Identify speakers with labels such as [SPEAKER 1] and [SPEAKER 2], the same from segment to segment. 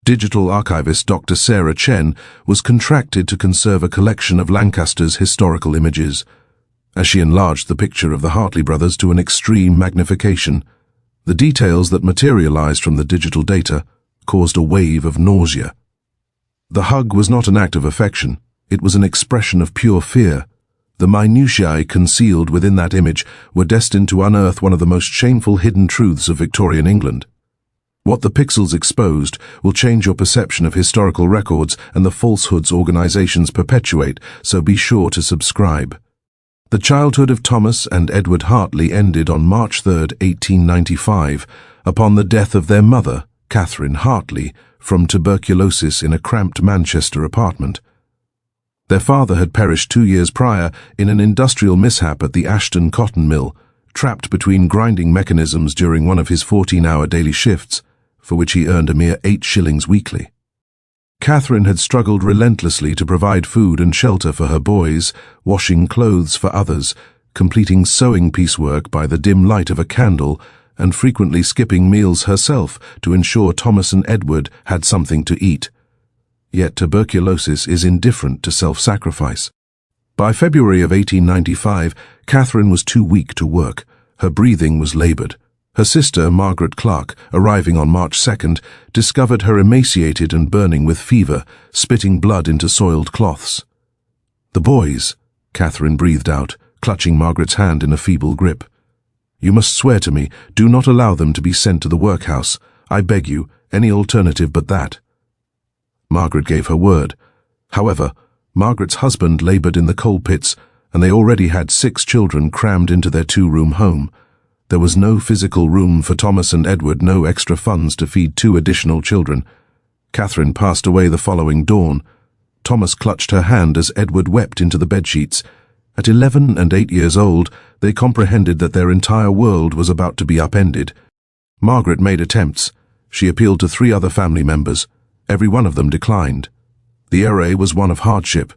[SPEAKER 1] Digital archivist Dr. Sarah Chen was contracted to conserve a collection of Lancaster's historical images. As she enlarged the picture of the Hartley brothers to an extreme magnification, the details that materialized from the digital data caused a wave of nausea. The hug was not an act of affection, it was an expression of pure fear. The minutiae concealed within that image were destined to unearth one of the most shameful hidden truths of Victorian England. What the pixels exposed will change your perception of historical records and the falsehoods organizations perpetuate, so be sure to subscribe. The childhood of Thomas and Edward Hartley ended on March 3, 1895, upon the death of their mother, Catherine Hartley, from tuberculosis in a cramped Manchester apartment. Their father had perished 2 years prior in an industrial mishap at the Ashton cotton mill, trapped between grinding mechanisms during one of his 14-hour daily shifts, for which he earned a mere 8 shillings weekly. Catherine had struggled relentlessly to provide food and shelter for her boys, washing clothes for others, completing sewing piecework by the dim light of a candle, and frequently skipping meals herself to ensure Thomas and Edward had something to eat. Yet tuberculosis is indifferent to self-sacrifice. By February of 1895, Catherine was too weak to work. Her breathing was labored. Her sister, Margaret Clark, arriving on March 2nd, discovered her emaciated and burning with fever, spitting blood into soiled cloths. "The boys," Catherine breathed out, clutching Margaret's hand in a feeble grip. "You must swear to me, do not allow them to be sent to the workhouse. I beg you, any alternative but that." Margaret gave her word. However, Margaret's husband labored in the coal pits, and they already had 6 children crammed into their 2-room home. There was no physical room for Thomas and Edward, no extra funds to feed 2 additional children. Catherine passed away the following dawn. Thomas clutched her hand as Edward wept into the bedsheets. At 11 and 8 years old, they comprehended that their entire world was about to be upended. Margaret made attempts. She appealed to 3 other family members. Every one of them declined. The era was one of hardship.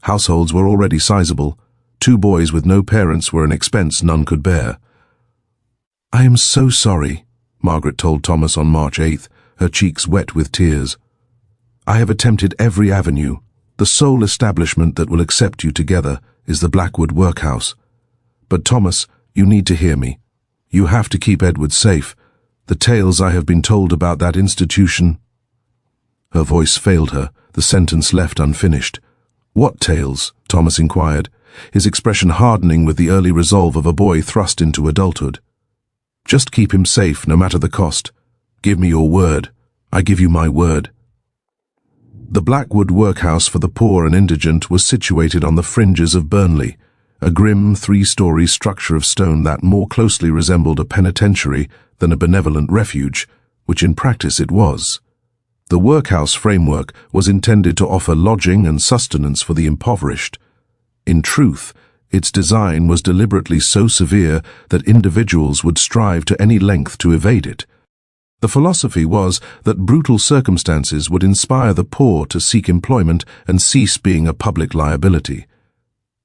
[SPEAKER 1] Households were already sizable. 2 boys with no parents were an expense none could bear. "I am so sorry," Margaret told Thomas on March 8th, her cheeks wet with tears. "I have attempted every avenue. The sole establishment that will accept you together is the Blackwood Workhouse. But Thomas, you need to hear me. You have to keep Edward safe. The tales I have been told about that institution—" Her voice failed her, the sentence left unfinished. "What tales?" Thomas inquired, his expression hardening with the early resolve of a boy thrust into adulthood. "Just keep him safe, no matter the cost. Give me your word. I give you my word." The Blackwood Workhouse for the poor and indigent was situated on the fringes of Burnley, a grim 3-story structure of stone that more closely resembled a penitentiary than a benevolent refuge, which in practice it was. The workhouse framework was intended to offer lodging and sustenance for the impoverished. In truth, its design was deliberately so severe that individuals would strive to any length to evade it. The philosophy was that brutal circumstances would inspire the poor to seek employment and cease being a public liability.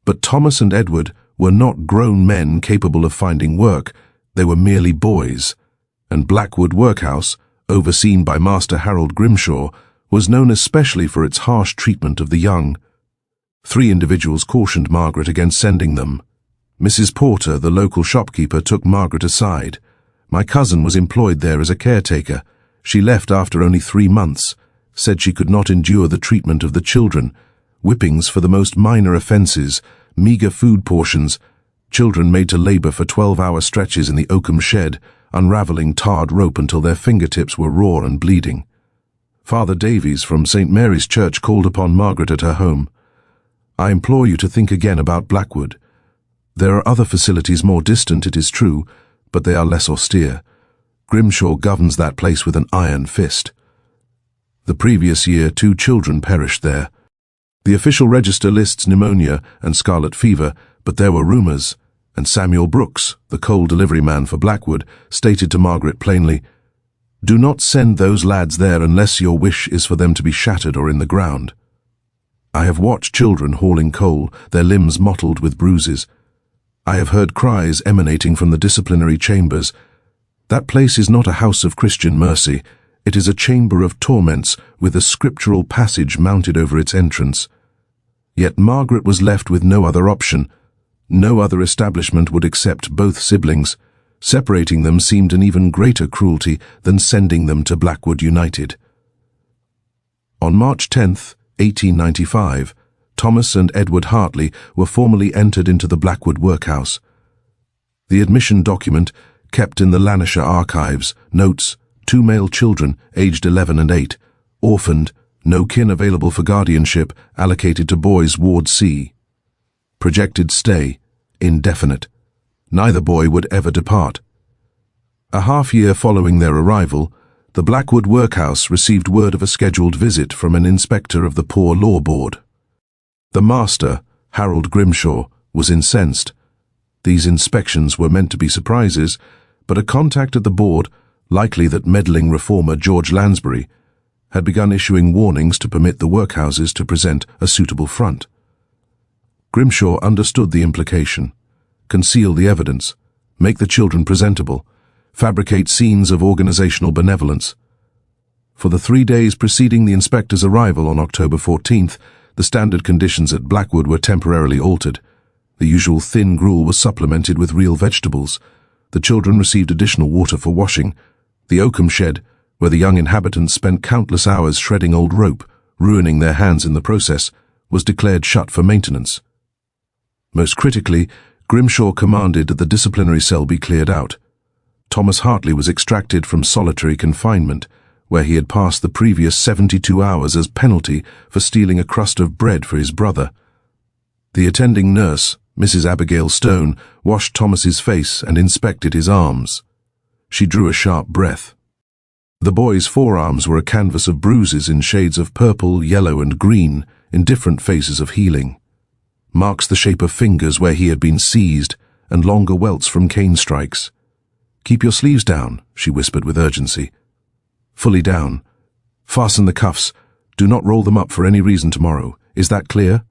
[SPEAKER 1] But Thomas and Edward were not grown men capable of finding work, they were merely boys, and Blackwood Workhouse, overseen by Master Harold Grimshaw, was known especially for its harsh treatment of the young. 3 individuals cautioned Margaret against sending them. Mrs. Porter, the local shopkeeper, took Margaret aside. "My cousin was employed there as a caretaker. She left after only 3 months, said she could not endure the treatment of the children, whippings for the most minor offences, meagre food portions, children made to labour for 12-hour stretches in the oakum shed, unravelling tarred rope until their fingertips were raw and bleeding." Father Davies from St. Mary's Church called upon Margaret at her home. "I implore you to think again about Blackwood. There are other facilities more distant, it is true, but they are less austere. Grimshaw governs that place with an iron fist. The previous year, 2 children perished there. The official register lists pneumonia and scarlet fever, but there were rumours, and Samuel Brooks, the coal delivery man for Blackwood, stated to Margaret plainly, 'Do not send those lads there unless your wish is for them to be shattered or in the ground.' I have watched children hauling coal, their limbs mottled with bruises. I have heard cries emanating from the disciplinary chambers. That place is not a house of Christian mercy. It is a chamber of torments with a scriptural passage mounted over its entrance. Yet Margaret was left with no other option. No other establishment would accept both siblings. Separating them seemed an even greater cruelty than sending them to Blackwood United. On March 10, 1895, Thomas and Edward Hartley were formally entered into the Blackwood workhouse. The admission document, kept in the Lanarkshire archives, notes 2 male children, aged 11 and 8, orphaned, no kin available for guardianship, allocated to Boys Ward C. Projected stay, indefinite. Neither boy would ever depart. A half-year following their arrival, the Blackwood workhouse received word of a scheduled visit from an inspector of the Poor Law Board. The master, Harold Grimshaw, was incensed. These inspections were meant to be surprises, but a contact at the board, likely that meddling reformer George Lansbury, had begun issuing warnings to permit the workhouses to present a suitable front. Grimshaw understood the implication. Conceal the evidence, make the children presentable, fabricate scenes of organizational benevolence. For the 3 days preceding the inspector's arrival on October 14th, the standard conditions at Blackwood were temporarily altered. The usual thin gruel was supplemented with real vegetables. The children received additional water for washing. The oakum shed, where the young inhabitants spent countless hours shredding old rope, ruining their hands in the process, was declared shut for maintenance. Most critically, Grimshaw commanded that the disciplinary cell be cleared out. Thomas Hartley was extracted from solitary confinement, where he had passed the previous 72 hours as penalty for stealing a crust of bread for his brother. The attending nurse, Mrs. Abigail Stone, washed Thomas's face and inspected his arms. She drew a sharp breath. The boy's forearms were a canvas of bruises in shades of purple, yellow, and green, in different phases of healing. Marks the shape of fingers where he had been seized, and longer welts from cane strikes. "Keep your sleeves down," she whispered with urgency. "Fully down. Fasten the cuffs. Do not roll them up for any reason tomorrow. Is that clear?"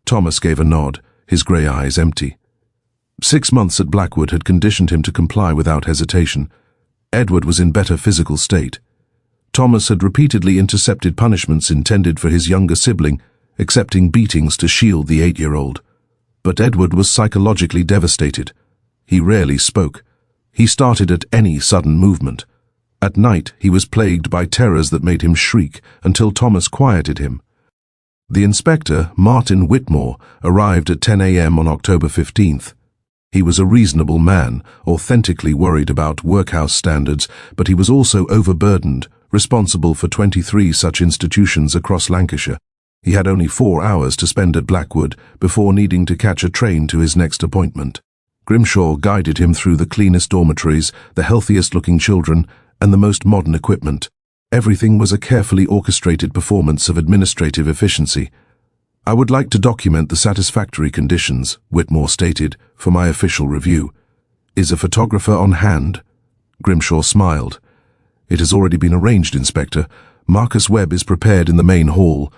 [SPEAKER 1] Thomas gave a nod, his grey eyes empty. 6 months at Blackwood had conditioned him to comply without hesitation. Edward was in better physical state. Thomas had repeatedly intercepted punishments intended for his younger sibling, accepting beatings to shield the 8-year-old. But Edward was psychologically devastated. He rarely spoke. He started at any sudden movement. At night, he was plagued by terrors that made him shriek until Thomas quieted him. The inspector, Martin Whitmore, arrived at 10 a.m. on October 15th. He was a reasonable man, authentically worried about workhouse standards, but he was also overburdened, responsible for 23 such institutions across Lancashire. He had only 4 hours to spend at Blackwood before needing to catch a train to his next appointment. Grimshaw guided him through the cleanest dormitories, the healthiest-looking children, and the most modern equipment. Everything was a carefully orchestrated performance of administrative efficiency. "I would like to document the satisfactory conditions," Whitmore stated, "for my official review. Is a photographer on hand?" Grimshaw smiled. "It has already been arranged, Inspector. Marcus Webb is prepared in the main hall."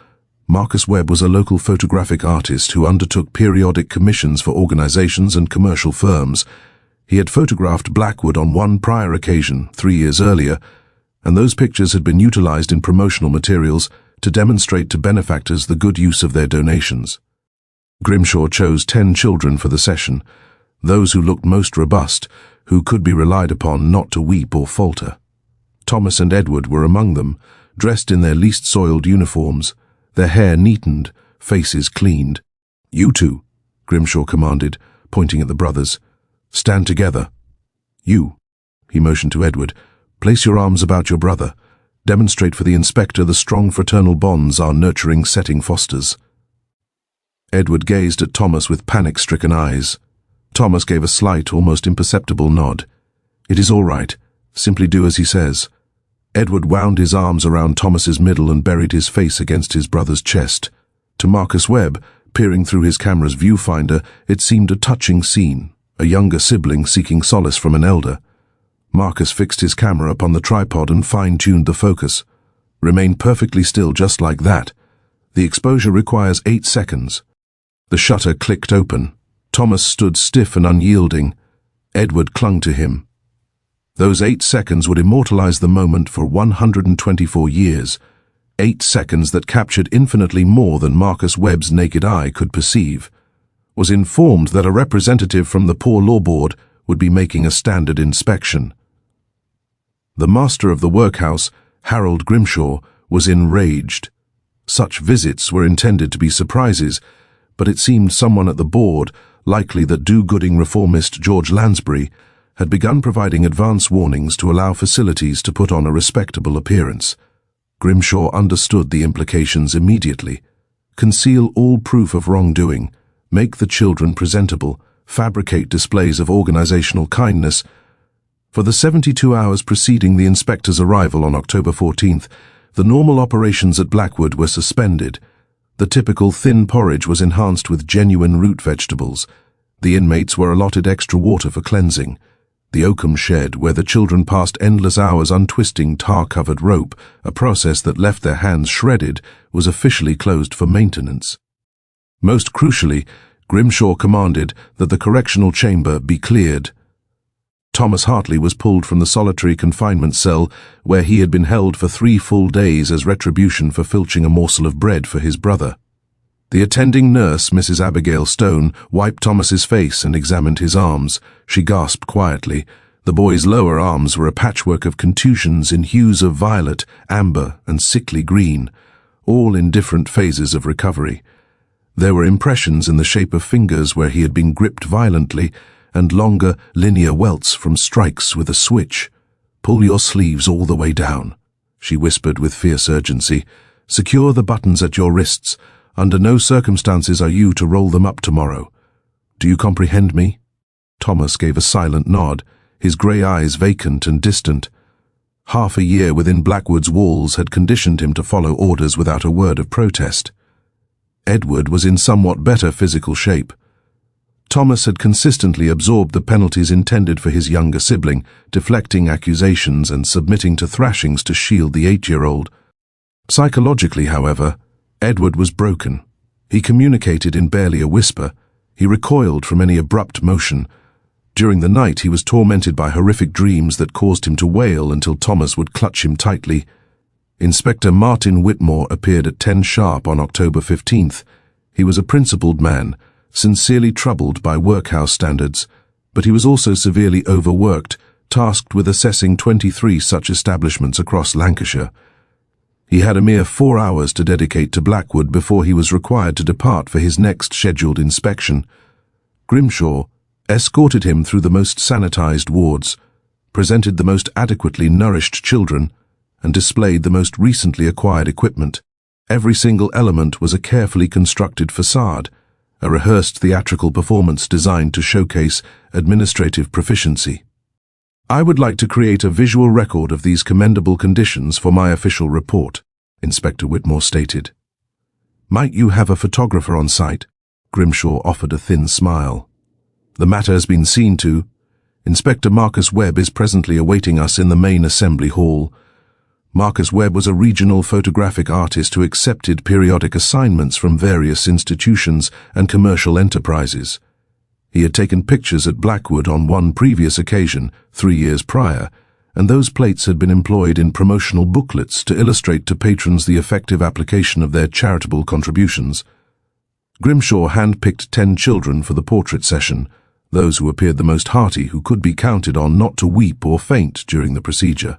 [SPEAKER 1] Marcus Webb was a local photographic artist who undertook periodic commissions for organizations and commercial firms. He had photographed Blackwood on one prior occasion, 3 years earlier, and those pictures had been utilized in promotional materials to demonstrate to benefactors the good use of their donations. Grimshaw chose 10 children for the session, those who looked most robust, who could be relied upon not to weep or falter. Thomas and Edward were among them, dressed in their least soiled uniforms, their hair neatened, faces cleaned. "You two," Grimshaw commanded, pointing at the brothers. "Stand together. You," he motioned to Edward, "place your arms about your brother. Demonstrate for the inspector the strong fraternal bonds our nurturing setting fosters." Edward gazed at Thomas with panic-stricken eyes. Thomas gave a slight, almost imperceptible nod. "It is all right. Simply do as he says." Edward wound his arms around Thomas's middle and buried his face against his brother's chest. To Marcus Webb, peering through his camera's viewfinder, it seemed a touching scene, a younger sibling seeking solace from an elder. Marcus fixed his camera upon the tripod and fine-tuned the focus. "Remain perfectly still just like that. The exposure requires 8 seconds. The shutter clicked open. Thomas stood stiff and unyielding. Edward clung to him. Those 8 seconds would immortalize the moment for 124 years, 8 seconds that captured infinitely more than Marcus Webb's naked eye could perceive. Was informed that a representative from the Poor Law Board would be making a standard inspection. The master of the workhouse, Harold Grimshaw, was enraged. Such visits were intended to be surprises, but it seemed someone at the board, likely that do-gooding reformist George Lansbury, had begun providing advance warnings to allow facilities to put on a respectable appearance. Grimshaw understood the implications immediately. Conceal all proof of wrongdoing, make the children presentable, fabricate displays of organizational kindness. For the 72 hours preceding the inspector's arrival on October 14th, the normal operations at Blackwood were suspended. The typical thin porridge was enhanced with genuine root vegetables. The inmates were allotted extra water for cleansing. The oakum shed, where the children passed endless hours untwisting tar-covered rope, a process that left their hands shredded, was officially closed for maintenance. Most crucially, Grimshaw commanded that the correctional chamber be cleared. Thomas Hartley was pulled from the solitary confinement cell, where he had been held for 3 full days as retribution for filching a morsel of bread for his brother. The attending nurse, Mrs. Abigail Stone, wiped Thomas's face and examined his arms. She gasped quietly. The boy's lower arms were a patchwork of contusions in hues of violet, amber, and sickly green, all in different phases of recovery. There were impressions in the shape of fingers where he had been gripped violently, and longer, linear welts from strikes with a switch. "Pull your sleeves all the way down," she whispered with fierce urgency. "Secure the buttons at your wrists. Under no circumstances are you to roll them up tomorrow. Do you comprehend me?" Thomas gave a silent nod, his grey eyes vacant and distant. Half a year within Blackwood's walls had conditioned him to follow orders without a word of protest. Edward was in somewhat better physical shape. Thomas had consistently absorbed the penalties intended for his younger sibling, deflecting accusations and submitting to thrashings to shield the 8-year-old. Psychologically, however, Edward was broken. He communicated in barely a whisper. He recoiled from any abrupt motion. During the night, he was tormented by horrific dreams that caused him to wail until Thomas would clutch him tightly. Inspector Martin Whitmore appeared at 10 sharp on October 15th. He was a principled man, sincerely troubled by workhouse standards, but he was also severely overworked, tasked with assessing 23 such establishments across Lancashire. He had a mere 4 hours to dedicate to Blackwood before he was required to depart for his next scheduled inspection. Grimshaw escorted him through the most sanitized wards, presented the most adequately nourished children, and displayed the most recently acquired equipment. Every single element was a carefully constructed facade, a rehearsed theatrical performance designed to showcase administrative proficiency. "I would like to create a visual record of these commendable conditions for my official report," Inspector Whitmore stated. "Might you have a photographer on site?" Grimshaw offered a thin smile. "The matter has been seen to. Inspector Marcus Webb is presently awaiting us in the main assembly hall. Marcus Webb was a regional photographic artist who accepted periodic assignments from various institutions and commercial enterprises. He had taken pictures at Blackwood on one previous occasion, 3 years prior, and those plates had been employed in promotional booklets to illustrate to patrons the effective application of their charitable contributions. Grimshaw hand-picked 10 children for the portrait session, those who appeared the most hearty, who could be counted on not to weep or faint during the procedure.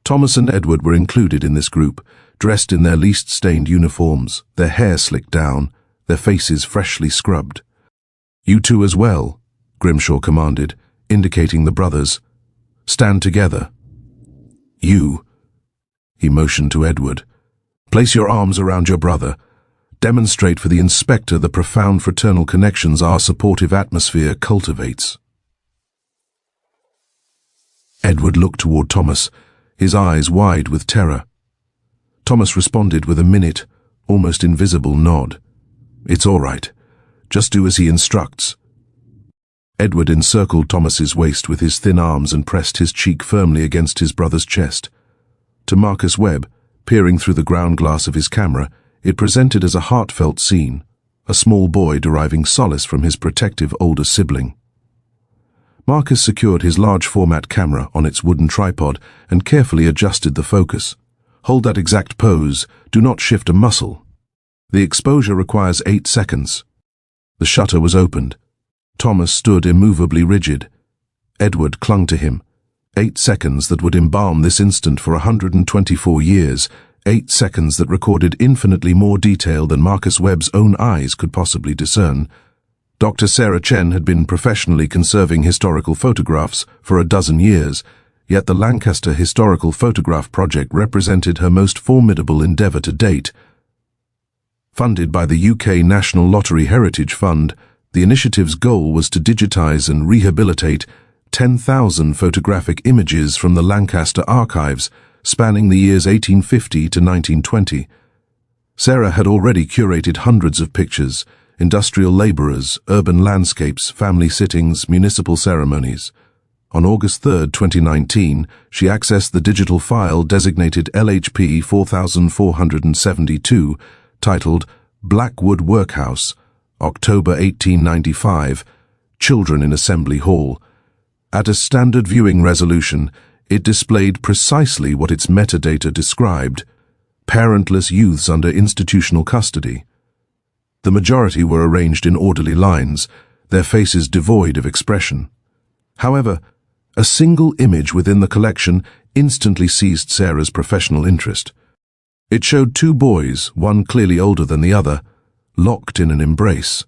[SPEAKER 1] Thomas and Edward were included in this group, dressed in their least stained uniforms, their hair slicked down, their faces freshly scrubbed. "You two as well," Grimshaw commanded, indicating the brothers. "Stand together. You," he motioned to Edward, "place your arms around your brother. Demonstrate for the inspector the profound fraternal connections our supportive atmosphere cultivates." Edward looked toward Thomas, his eyes wide with terror. Thomas responded with a minute, almost invisible nod. "It's all right. Just do as he instructs." Edward encircled Thomas's waist with his thin arms and pressed his cheek firmly against his brother's chest. To Marcus Webb, peering through the ground glass of his camera, it presented as a heartfelt scene, a small boy deriving solace from his protective older sibling. Marcus secured his large-format camera on its wooden tripod and carefully adjusted the focus. Hold that exact pose. Do not shift a muscle. The exposure requires 8 seconds. The shutter was opened. Thomas stood immovably rigid. Edward clung to him. 8 seconds that would embalm this instant for 124 years. 8 seconds that recorded infinitely more detail than Marcus Webb's own eyes could possibly discern. Dr. Sarah Chen had been professionally conserving historical photographs for a dozen years, yet the Lancaster Historical Photograph Project represented her most formidable endeavour to date. Funded by the UK National Lottery Heritage Fund, the initiative's goal was to digitise and rehabilitate 10,000 photographic images from the Lancaster archives, spanning the years 1850 to 1920. Sarah had already curated hundreds of pictures: industrial labourers, urban landscapes, family sittings, municipal ceremonies. On August 3, 2019, she accessed the digital file designated LHP 4472, titled Blackwood Workhouse, October 1895, Children in Assembly Hall. At a standard viewing resolution, it displayed precisely what its metadata described: parentless youths under institutional custody. The majority were arranged in orderly lines, their faces devoid of expression. However, a single image within the collection instantly seized Sarah's professional interest. It showed 2 boys, one clearly older than the other, locked in an embrace.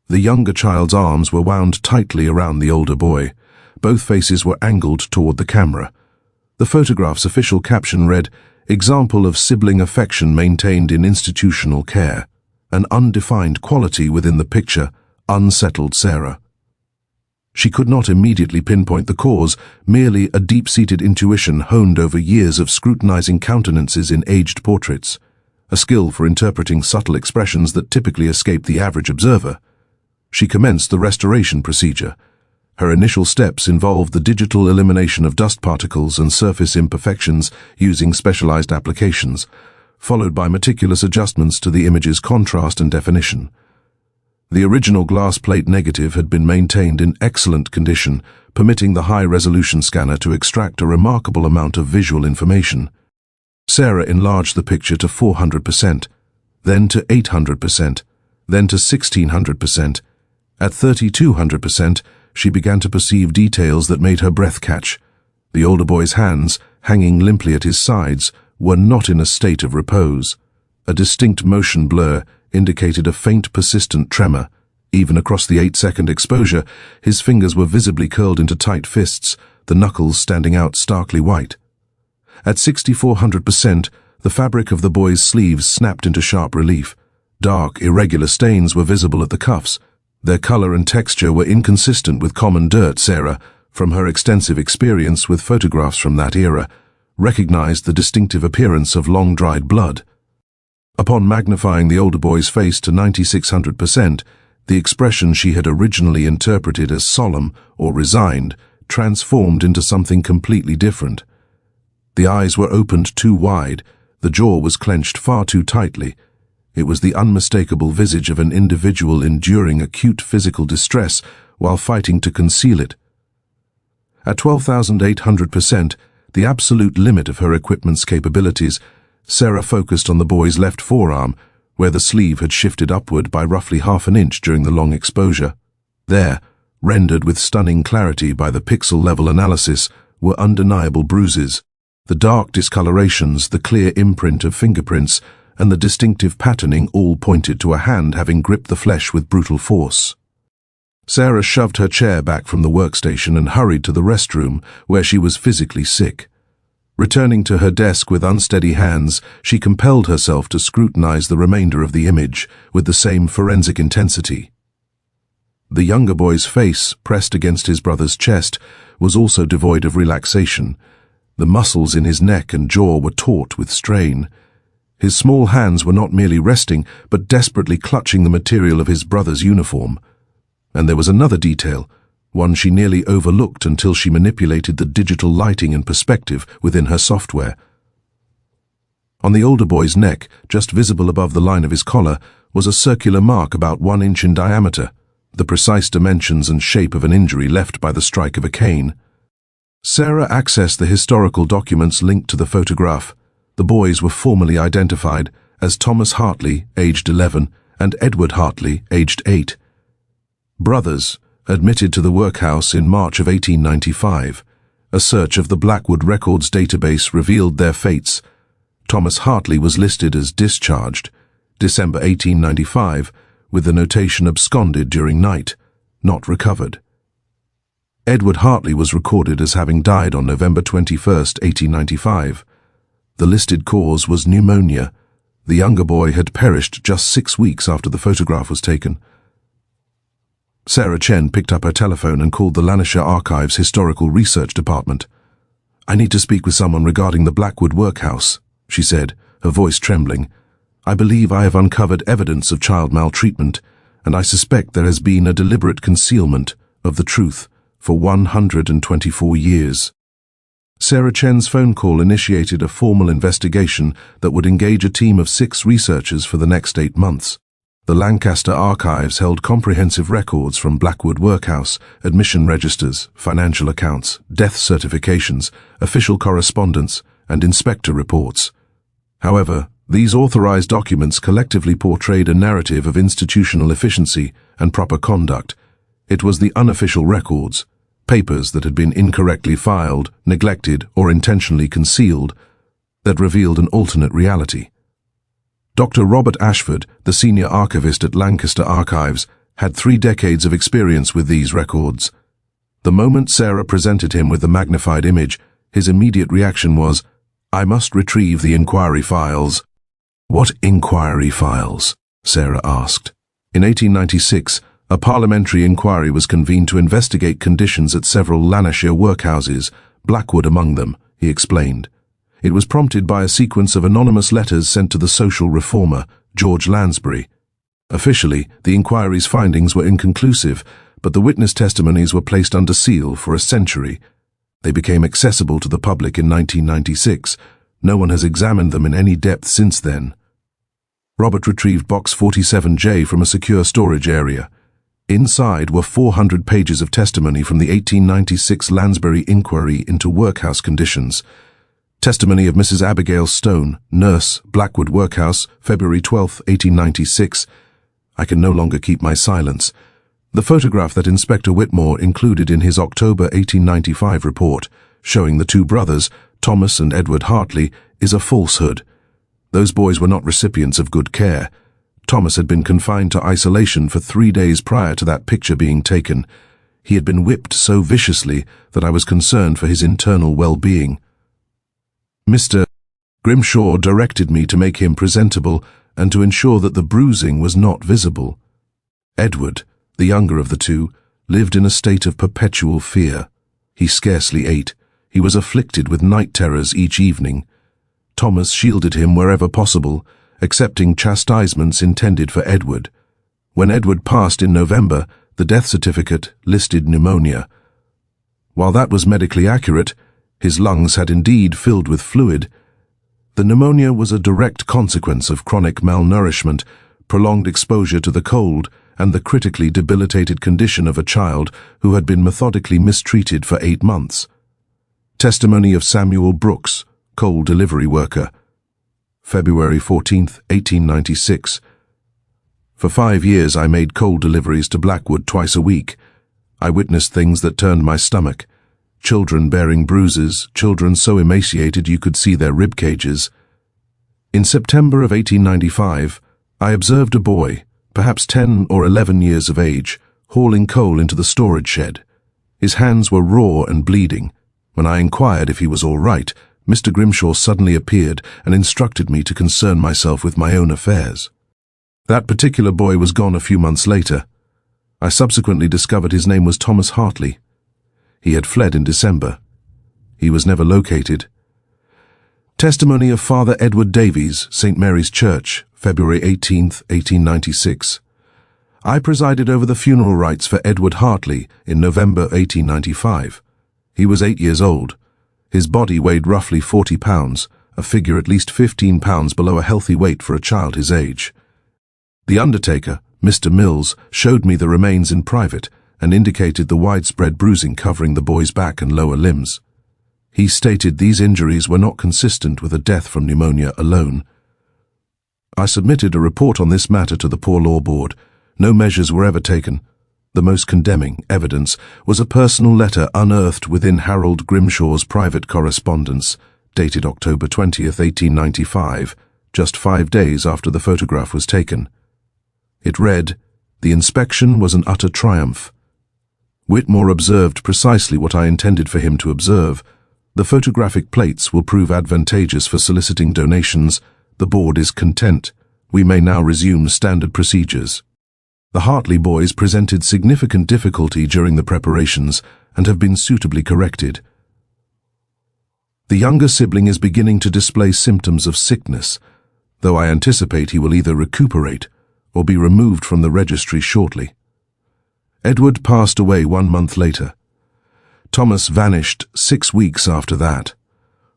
[SPEAKER 1] The younger child's arms were wound tightly around the older boy. Both faces were angled toward the camera. The photograph's official caption read, "Example of sibling affection maintained in institutional care." An undefined quality within the picture unsettled Sarah. She could not immediately pinpoint the cause, merely a deep-seated intuition honed over years of scrutinizing countenances in aged portraits, a skill for interpreting subtle expressions that typically escape the average observer. She commenced the restoration procedure. Her initial steps involved the digital elimination of dust particles and surface imperfections using specialized applications, followed by meticulous adjustments to the image's contrast and definition. The original glass plate negative had been maintained in excellent condition, permitting the high-resolution scanner to extract a remarkable amount of visual information. Sarah enlarged the picture to 400%, then to 800%, then to 1600%. At 3200%, she began to perceive details that made her breath catch. The older boy's hands, hanging limply at his sides, were not in a state of repose. A distinct motion blur indicated a faint, persistent tremor. Even across the 8-second exposure, his fingers were visibly curled into tight fists, the knuckles standing out starkly white. At 6400%, the fabric of the boy's sleeves snapped into sharp relief. Dark, irregular stains were visible at the cuffs. Their color and texture were inconsistent with common dirt. Sarah, from her extensive experience with photographs from that era, recognized the distinctive appearance of long-dried blood. Upon magnifying the older boy's face to 9600%, the expression she had originally interpreted as solemn or resigned transformed into something completely different. The eyes were opened too wide, the jaw was clenched far too tightly. It was the unmistakable visage of an individual enduring acute physical distress while fighting to conceal it. At 12,800%, the absolute limit of her equipment's capabilities, Sarah focused on the boy's left forearm, where the sleeve had shifted upward by roughly half an inch during the long exposure. There, rendered with stunning clarity by the pixel-level analysis, were undeniable bruises. The dark discolorations, the clear imprint of fingerprints, and the distinctive patterning all pointed to a hand having gripped the flesh with brutal force. Sarah shoved her chair back from the workstation and hurried to the restroom, where she was physically sick. Returning to her desk with unsteady hands, she compelled herself to scrutinize the remainder of the image with the same forensic intensity. The younger boy's face, pressed against his brother's chest, was also devoid of relaxation. The muscles in his neck and jaw were taut with strain. His small hands were not merely resting, but desperately clutching the material of his brother's uniform. And there was another detail, one she nearly overlooked until she manipulated the digital lighting and perspective within her software. On the older boy's neck, just visible above the line of his collar, was a circular mark about 1 inch in diameter. the precise dimensions and shape of an injury left by the strike of a cane. Sarah accessed the historical documents linked to the photograph. The boys were formally identified as Thomas Hartley, aged 11, and Edward Hartley, aged 8. Brothers, admitted to the workhouse in March of 1895. A search of the Blackwood Records database revealed their fates. Thomas Hartley was listed as discharged, December 1895, with the notation absconded during night, not recovered. Edward Hartley was recorded as having died on November 21, 1895. The listed cause was pneumonia. The younger boy had perished just 6 weeks after the photograph was taken. Sarah Chen picked up her telephone and called the Lancashire Archives Historical Research Department. "I need to speak with someone regarding the Blackwood Workhouse," she said, her voice trembling. "I believe I have uncovered evidence of child maltreatment, and I suspect there has been a deliberate concealment of the truth for 124 years. Sarah Chen's phone call initiated a formal investigation that would engage a team of 6 researchers for the next 8 months. The Lancaster Archives held comprehensive records from Blackwood Workhouse, admission registers, financial accounts, death certifications, official correspondence, and inspector reports. However, these authorized documents collectively portrayed a narrative of institutional efficiency and proper conduct. It was the unofficial records, papers that had been incorrectly filed, neglected, or intentionally concealed, that revealed an alternate reality. Dr. Robert Ashford, the senior archivist at Lancaster Archives, had 3 decades of experience with these records. The moment Sarah presented him with the magnified image, his immediate reaction was, "I must retrieve the inquiry files." "What inquiry files?" Sarah asked. In 1896, a parliamentary inquiry was convened to investigate conditions at several Lancashire workhouses, Blackwood among them, he explained. It was prompted by a sequence of anonymous letters sent to the social reformer, George Lansbury. Officially, the inquiry's findings were inconclusive, but the witness testimonies were placed under seal for a century. They became accessible to the public in 1996. No one has examined them in any depth since then. Robert retrieved Box 47J from a secure storage area. Inside were 400 pages of testimony from the 1896 Lansbury inquiry into workhouse conditions. Testimony of Mrs. Abigail Stone, nurse, Blackwood Workhouse, February 12, 1896. I can no longer keep my silence. The photograph that Inspector Whitmore included in his October 1895 report, showing the 2 brothers, Thomas and Edward Hartley, is a falsehood. Those boys were not recipients of good care. Thomas had been confined to isolation for 3 days prior to that picture being taken. He had been whipped so viciously that I was concerned for his internal well-being. Mr. Grimshaw directed me to make him presentable and to ensure that the bruising was not visible. Edward, the younger of the 2, lived in a state of perpetual fear. He scarcely ate. He was afflicted with night terrors each evening. Thomas shielded him wherever possible, accepting chastisements intended for Edward. When Edward passed in November, the death certificate listed pneumonia. While that was medically accurate, his lungs had indeed filled with fluid. The pneumonia was a direct consequence of chronic malnourishment, prolonged exposure to the cold, and the critically debilitated condition of a child who had been methodically mistreated for 8 months. Testimony of Samuel Brooks, coal delivery worker. February 14, 1896. For 5 years I made coal deliveries to Blackwood twice a week. I witnessed things that turned my stomach. Children bearing bruises, children so emaciated you could see their rib cages. In September of 1895, I observed a boy, perhaps 10 or 11 years of age, hauling coal into the storage shed. His hands were raw and bleeding. When I inquired if he was all right, Mr. Grimshaw suddenly appeared and instructed me to concern myself with my own affairs. That particular boy was gone a few months later. I subsequently discovered his name was Thomas Hartley. He had fled in December. He was never located. Testimony of Father Edward Davies, St. Mary's Church, February 18, 1896. I presided over the funeral rites for Edward Hartley in November 1895. He was 8 years old. His body weighed roughly 40 pounds, a figure at least 15 pounds below a healthy weight for a child his age. The undertaker, Mr. Mills showed me the remains in private and indicated the widespread bruising covering the boy's back and lower limbs. He stated these injuries were not consistent with a death from pneumonia alone. I submitted a report on this matter to the Poor Law Board. No measures were ever taken. The most condemning evidence was a personal letter unearthed within Harold Grimshaw's private correspondence, dated October 20th, 1895, just 5 days after the photograph was taken. It read, "The inspection was an utter triumph. Whitmore observed precisely what I intended for him to observe. The photographic plates will prove advantageous for soliciting donations. The board is content. We may now resume standard procedures." The Hartley boys presented significant difficulty during the preparations and have been suitably corrected. The younger sibling is beginning to display symptoms of sickness, though I anticipate he will either recuperate or be removed from the registry shortly. Edward passed away 1 month later. Thomas vanished 6 weeks after that.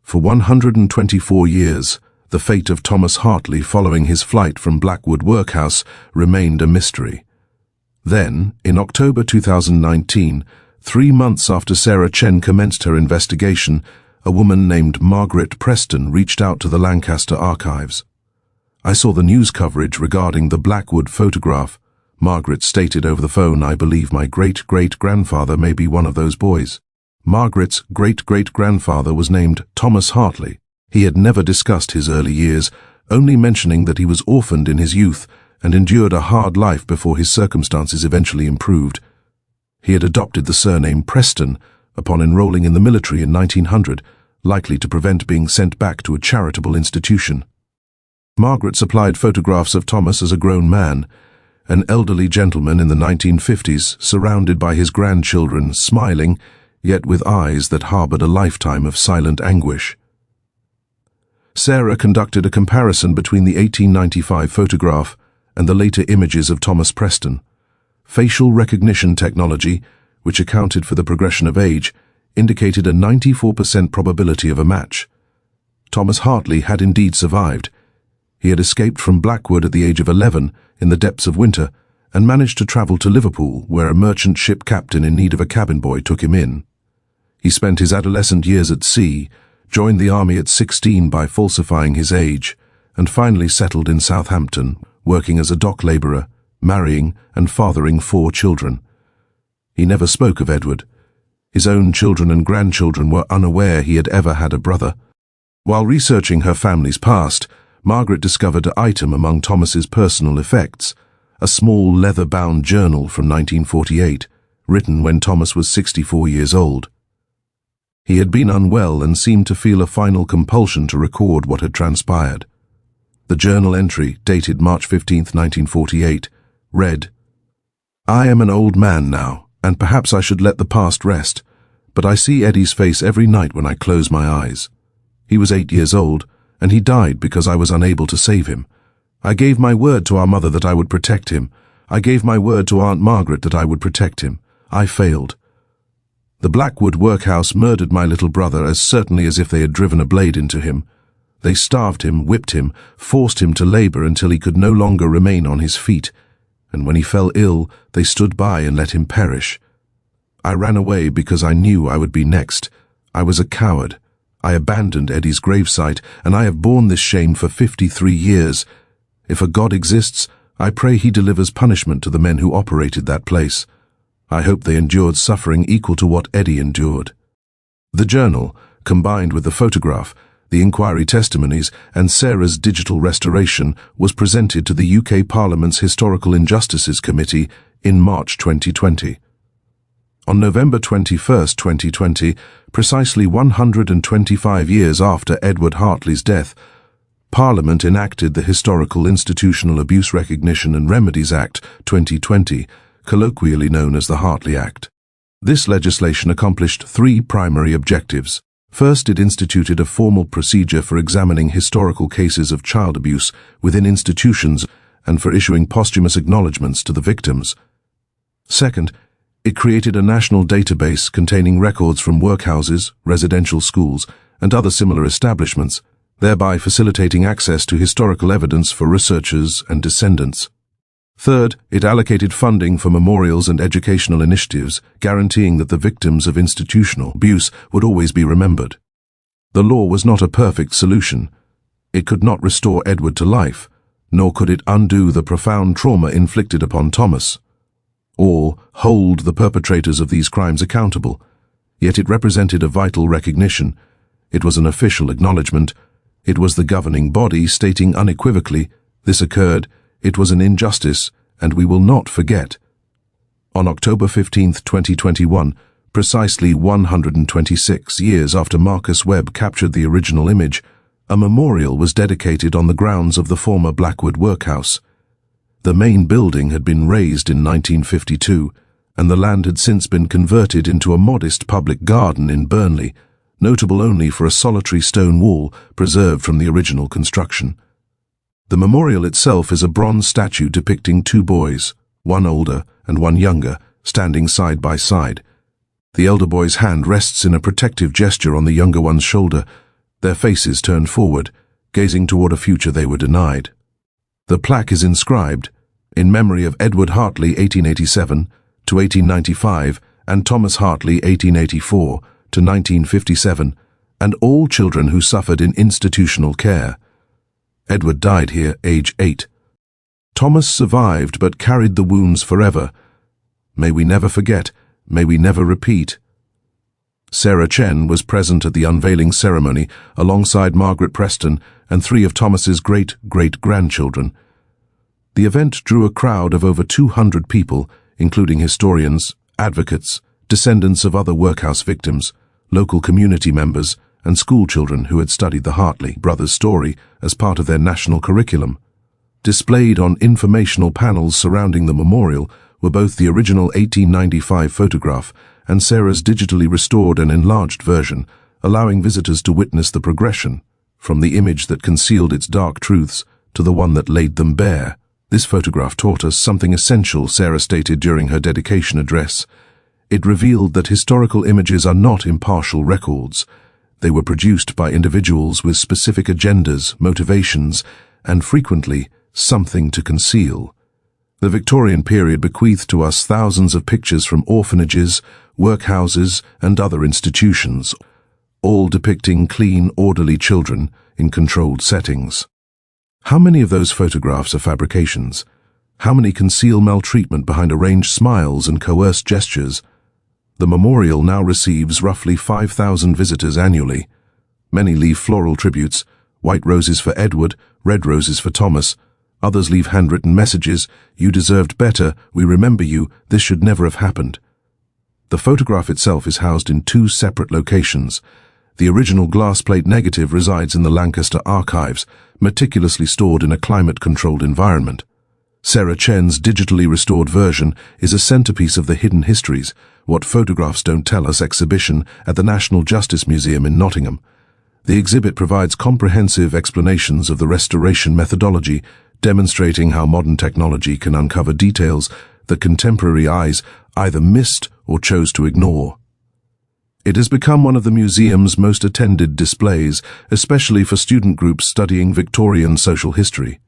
[SPEAKER 1] For 124 years, the fate of Thomas Hartley following his flight from Blackwood Workhouse remained a mystery. Then, in October 2019, 3 months after Sarah Chen commenced her investigation, a woman named Margaret Preston reached out to the Lancaster archives. "I saw the news coverage regarding the Blackwood photograph," Margaret stated over the phone. "I believe my great-great-grandfather may be one of those boys." Margaret's great-great-grandfather was named Thomas Hartley. He had never discussed his early years, only mentioning that he was orphaned in his youth and endured a hard life before his circumstances eventually improved. He had adopted the surname Preston upon enrolling in the military in 1900, likely to prevent being sent back to a charitable institution. Margaret supplied photographs of Thomas as a grown man, an elderly gentleman in the 1950s, surrounded by his grandchildren, smiling, yet with eyes that harbored a lifetime of silent anguish. Sarah conducted a comparison between the 1895 photograph and the later images of Thomas Preston. Facial recognition technology, which accounted for the progression of age, indicated a 94% probability of a match. Thomas Hartley had indeed survived. He had escaped from Blackwood at the age of 11 in the depths of winter and managed to travel to Liverpool, where a merchant ship captain in need of a cabin boy took him in. He spent his adolescent years at sea, joined the army at 16 by falsifying his age, and finally settled in Southampton, working as a dock labourer, marrying and fathering 4 children. He never spoke of Edward. His own children and grandchildren were unaware he had ever had a brother. While researching her family's past, Margaret discovered an item among Thomas's personal effects, a small leather-bound journal from 1948, written when Thomas was 64 years old. He had been unwell and seemed to feel a final compulsion to record what had transpired. The journal entry, dated March 15, 1948, read, "I am an old man now, and perhaps I should let the past rest, but I see Eddie's face every night when I close my eyes. He was 8 years old, and he died because I was unable to save him. I gave my word to our mother that I would protect him. I gave my word to Aunt Margaret that I would protect him. I failed. The Blackwood Workhouse murdered my little brother as certainly as if they had driven a blade into him. They starved him, whipped him, forced him to labor until he could no longer remain on his feet, and when he fell ill, they stood by and let him perish. I ran away because I knew I would be next. I was a coward. I abandoned Eddie's gravesite, and I have borne this shame for 53 years. If a God exists, I pray he delivers punishment to the men who operated that place. I hope they endured suffering equal to what Eddie endured." The journal, combined with the photograph, the inquiry testimonies, and Sarah's digital restoration, was presented to the UK Parliament's Historical Injustices Committee in March 2020. On November 21, 2020, precisely 125 years after Edward Hartley's death, Parliament enacted the Historical Institutional Abuse Recognition and Remedies Act 2020, colloquially known as the Hartley Act. This legislation accomplished 3 primary objectives. First, it instituted a formal procedure for examining historical cases of child abuse within institutions and for issuing posthumous acknowledgements to the victims. Second, it created a national database containing records from workhouses, residential schools, and other similar establishments, thereby facilitating access to historical evidence for researchers and descendants. Third, it allocated funding for memorials and educational initiatives, guaranteeing that the victims of institutional abuse would always be remembered. The law was not a perfect solution. It could not restore Edward to life, nor could it undo the profound trauma inflicted upon Thomas, or hold the perpetrators of these crimes accountable. Yet it represented a vital recognition. It was an official acknowledgement. It was the governing body stating unequivocally, "This occurred, it was an injustice, and we will not forget." On October 15, 2021, precisely 126 years after Marcus Webb captured the original image, a memorial was dedicated on the grounds of the former Blackwood Workhouse. The main building had been razed in 1952, and the land had since been converted into a modest public garden in Burnley, notable only for a solitary stone wall preserved from the original construction. The memorial itself is a bronze statue depicting two boys, one older and one younger, standing side by side. The elder boy's hand rests in a protective gesture on the younger one's shoulder, their faces turned forward, gazing toward a future they were denied. The plaque is inscribed, "In memory of Edward Hartley 1887 to 1895 and Thomas Hartley 1884 to 1957, and all children who suffered in institutional care. Edward died here, age 8. Thomas survived but carried the wounds forever. May we never forget, may we never repeat." Sarah Chen was present at the unveiling ceremony alongside Margaret Preston and 3 of Thomas's great-great-grandchildren. The event drew a crowd of over 200 people, including historians, advocates, descendants of other workhouse victims, local community members, and schoolchildren who had studied the Hartley brothers' story as part of their national curriculum. Displayed on informational panels surrounding the memorial were both the original 1895 photograph and Sarah's digitally restored and enlarged version, allowing visitors to witness the progression, from the image that concealed its dark truths to the one that laid them bare. This photograph taught us something essential, Sarah stated during her dedication address. It revealed that historical images are not impartial records. They were produced by individuals with specific agendas, motivations, and frequently something to conceal. The Victorian period bequeathed to us thousands of pictures from orphanages, workhouses, and other institutions, all depicting clean, orderly children in controlled settings. How many of those photographs are fabrications? How many conceal maltreatment behind arranged smiles and coerced gestures? The memorial now receives roughly 5,000 visitors annually. Many leave floral tributes, white roses for Edward, red roses for Thomas. Others leave handwritten messages, "You deserved better, we remember you, this should never have happened." The photograph itself is housed in 2 separate locations. The original glass plate negative resides in the Lancaster Archives, meticulously stored in a climate-controlled environment. Sarah Chen's digitally restored version is a centerpiece of the Hidden Histories, What Photographs Don't Tell Us exhibition at the National Justice Museum in Nottingham. The exhibit provides comprehensive explanations of the restoration methodology, demonstrating how modern technology can uncover details that contemporary eyes either missed or chose to ignore. It has become one of the museum's most attended displays, especially for student groups studying Victorian social history.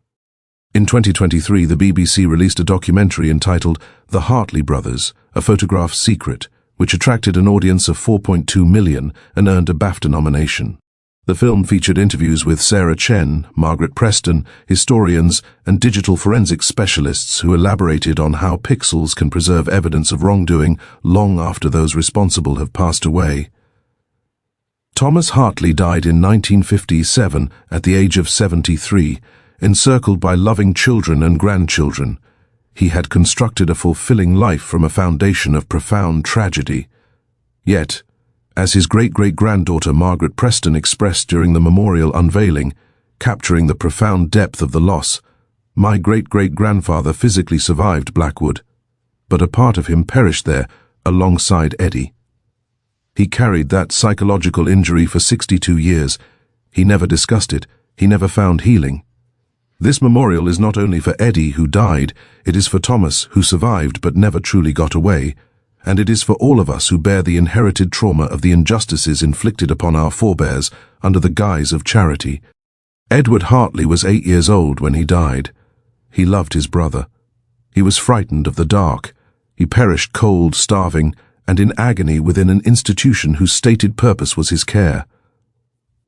[SPEAKER 1] In 2023, the BBC released a documentary entitled The Hartley Brothers, A Photograph Secret, which attracted an audience of 4.2 million and earned a BAFTA nomination. The film featured interviews with Sarah Chen, Margaret Preston, historians, and digital forensics specialists who elaborated on how pixels can preserve evidence of wrongdoing long after those responsible have passed away. Thomas Hartley died in 1957 at the age of 73, encircled by loving children and grandchildren. He had constructed a fulfilling life from a foundation of profound tragedy. Yet, as his great-great-granddaughter Margaret Preston expressed during the memorial unveiling, capturing the profound depth of the loss, "My great-great-grandfather physically survived Blackwood, but a part of him perished there alongside Eddie. He carried that psychological injury for 62 years. He never discussed it. He never found healing." This memorial is not only for Eddie, who died, it is for Thomas, who survived but never truly got away, and it is for all of us who bear the inherited trauma of the injustices inflicted upon our forebears under the guise of charity. Edward Hartley was 8 years old when he died. He loved his brother. He was frightened of the dark. He perished cold, starving, and in agony within an institution whose stated purpose was his care.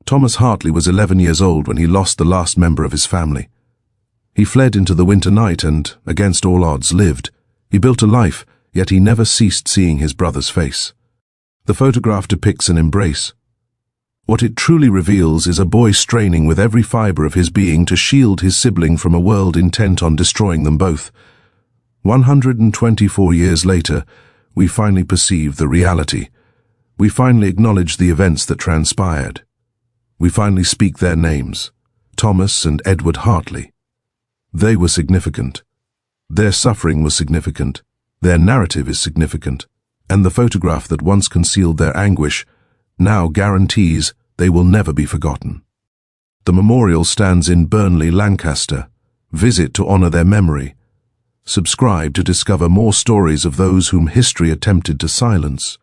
[SPEAKER 1] Thomas Hartley was 11 years old when he lost the last member of his family. He fled into the winter night and, against all odds, lived. He built a life, yet he never ceased seeing his brother's face. The photograph depicts an embrace. What it truly reveals is a boy straining with every fiber of his being to shield his sibling from a world intent on destroying them both. 124 years later, we finally perceive the reality. We finally acknowledge the events that transpired. We finally speak their names, Thomas and Edward Hartley. They were significant. Their suffering was significant. Their narrative is significant. And the photograph that once concealed their anguish now guarantees they will never be forgotten. The memorial stands in Burnley, Lancaster. Visit to honor their memory. Subscribe to discover more stories of those whom history attempted to silence.